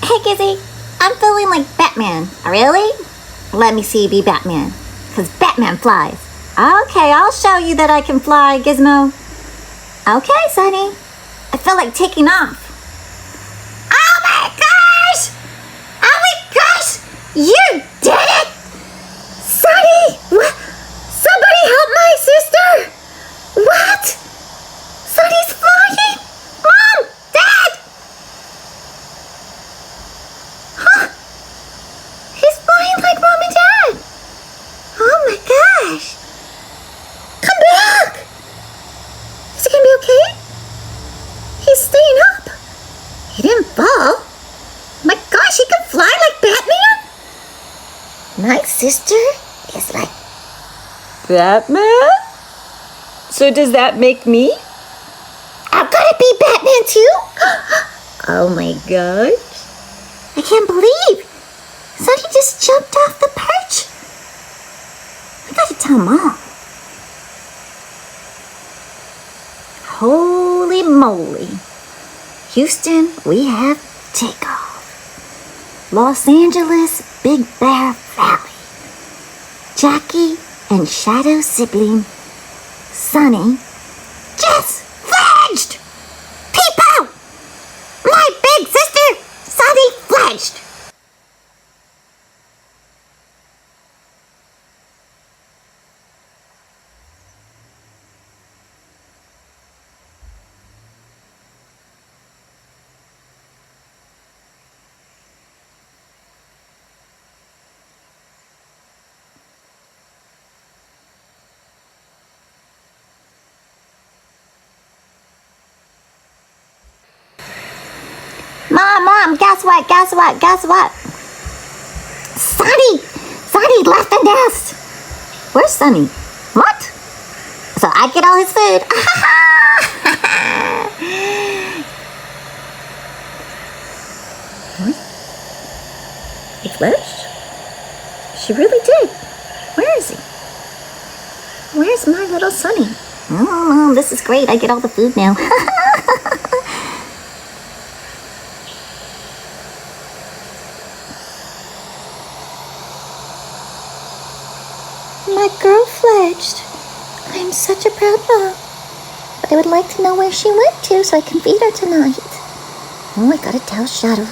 Hey, Gizzy, I'm feeling like Batman. Really? Let me see you be Batman. Because Batman flies. Okay, I'll show you that I can fly, Gizmo. Okay, Sonny. I feel like taking off. Oh my gosh! Oh my gosh! You did it! Sonny! What? Somebody help my sister! What? Sonny's flying! Mom! Dad! Huh? He's flying like Mom and Dad! Oh my gosh! Come back! Is he gonna be okay? He's staying up. He didn't fall. My gosh, he can fly like Batman? My sister is like Batman? So does that make me? I'm gonna be Batman too? Oh my gosh. I can't believe Sonny just jumped off the perch. I gotta tell Mom. Holy moly. Houston, we have takeoff. Los Angeles, Big Bear Valley. Jackie and Shadow sibling, Sonny, just fledged! People! My big sister, Sonny fledged! Mom, guess what? Sonny left the nest. Where's Sonny? What? So I get all his food. What? He fledged? She really did. Where is he? Where's my little Sonny? Oh, Mom, this is great. I get all the food now. My girl fledged. I'm such a proud mom. But I would like to know where she went to so I can feed her tonight. Oh, I gotta tell Shadow.